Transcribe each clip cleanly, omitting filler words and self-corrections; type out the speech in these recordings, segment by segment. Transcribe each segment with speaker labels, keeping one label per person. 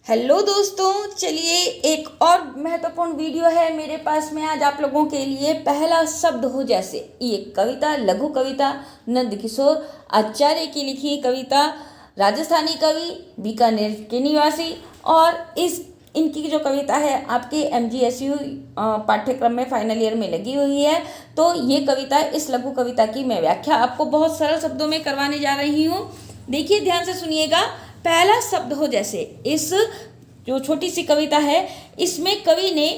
Speaker 1: Hello दोस्तों, चलिए एक और महत्वपूर्ण वीडियो है मेरे पास में आज आप लोगों के लिए। पहला शब्द हो जैसे, ये कविता, लघु कविता नंदकिशोर आचार्य की लिखी कविता, राजस्थानी कवि, बीकानेर के निवासी। और इनकी जो कविता है आपके MGSU पाठ्यक्रम में फाइनल ईयर में लगी हुई है। तो ये कविता, इस लघु कविता की मैं व्याख्या आपको बहुत सरल शब्दों में करवाने जा रही हूँ। देखिए, ध्यान से सुनिएगा। पहला शब्द हो जैसे, इस जो छोटी सी कविता है, इसमें कवि ने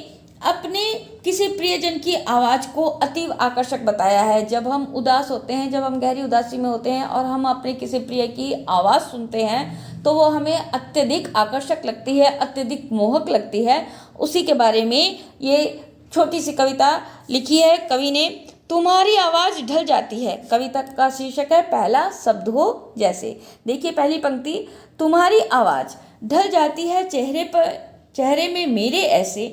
Speaker 1: अपने किसी प्रियजन की आवाज़ को अतीव आकर्षक बताया है। जब हम उदास होते हैं, जब हम गहरी उदासी में होते हैं और हम अपने किसी प्रिय की आवाज़ सुनते हैं तो वो हमें अत्यधिक आकर्षक लगती है, अत्यधिक मोहक लगती है। उसी के बारे में ये छोटी सी कविता लिखी है कवि ने। तुम्हारी आवाज़ ढल जाती है, कविता का शीर्षक है पहला शब्द हो जैसे। देखिए पहली पंक्ति, तुम्हारी आवाज़ ढल जाती है चेहरे में मेरे ऐसे,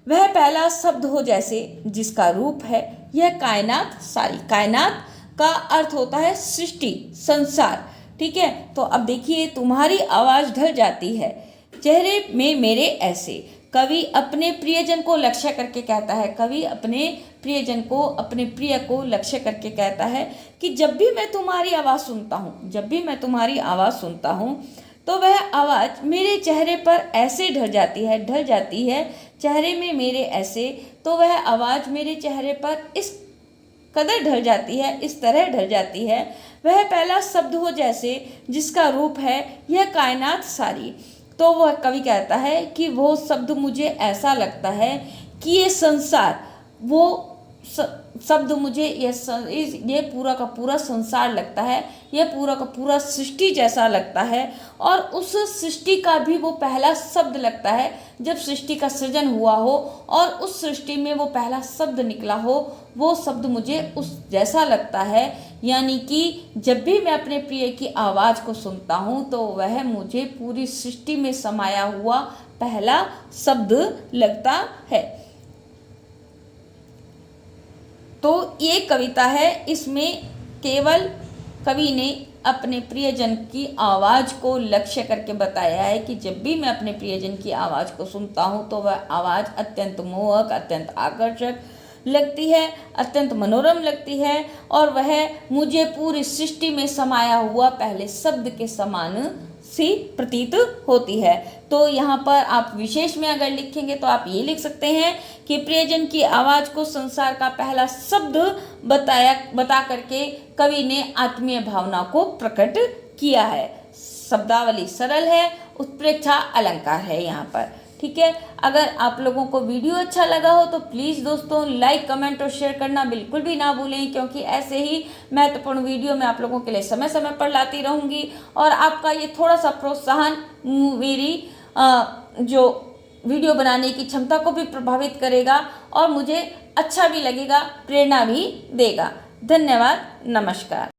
Speaker 1: वह पहला शब्द हो जैसे जिसका रूप है यह कायनात सारी। कायनात का अर्थ होता है सृष्टि, संसार, ठीक है। तो अब देखिए, तुम्हारी आवाज़ ढल जाती है चेहरे में मेरे ऐसे। कवि अपने प्रियजन को लक्ष्य करके कहता है, कवि अपने प्रियजन को, अपने प्रिय को लक्ष्य करके कहता है कि जब भी मैं तुम्हारी आवाज़ सुनता हूँ, जब भी मैं तुम्हारी आवाज़ सुनता हूँ तो वह आवाज़ मेरे चेहरे पर ऐसे ढल जाती है चेहरे में मेरे ऐसे। तो वह आवाज़ मेरे चेहरे पर इस कदर ढल जाती है, इस तरह ढल जाती है, वह पहला शब्द हो जैसे जिसका रूप है यह कायनात सारी। तो वह कवि कहता है कि वो शब्द मुझे ऐसा लगता है कि ये संसार, वो शब्द मुझे ये पूरा का पूरा संसार लगता है, ये पूरा का पूरा सृष्टि जैसा लगता है। और उस सृष्टि का भी वो पहला शब्द लगता है जब सृष्टि का सृजन हुआ हो और उस सृष्टि में वो पहला शब्द निकला हो, वो शब्द मुझे उस जैसा लगता है। यानी कि जब भी मैं अपने प्रिय की आवाज़ को सुनता हूँ तो वह मुझे पूरी सृष्टि में समाया हुआ पहला शब्द लगता है। तो ये कविता है, इसमें केवल कवि ने अपने प्रियजन की आवाज़ को लक्ष्य करके बताया है कि जब भी मैं अपने प्रियजन की आवाज़ को सुनता हूँ तो वह आवाज़ अत्यंत मोहक, अत्यंत आकर्षक लगती है, अत्यंत मनोरम लगती है और वह मुझे पूरी सृष्टि में समाया हुआ पहले शब्द के समान सी प्रतीत होती है। तो यहाँ पर आप विशेष में अगर लिखेंगे तो आप ये लिख सकते हैं कि प्रियजन की आवाज़ को संसार का पहला शब्द बता करके कवि ने आत्मीय भावना को प्रकट किया है। शब्दावली सरल है, उत्प्रेक्षा अलंकार है यहाँ पर, ठीक है। अगर आप लोगों को वीडियो अच्छा लगा हो तो प्लीज़ दोस्तों लाइक, कमेंट और शेयर करना बिल्कुल भी ना भूलें, क्योंकि ऐसे ही महत्वपूर्ण वीडियो मैं आप लोगों के लिए समय समय पर लाती रहूँगी। और आपका ये थोड़ा सा प्रोत्साहन मेरी जो वीडियो बनाने की क्षमता को भी प्रभावित करेगा और मुझे अच्छा भी लगेगा, प्रेरणा भी देगा। धन्यवाद, नमस्कार।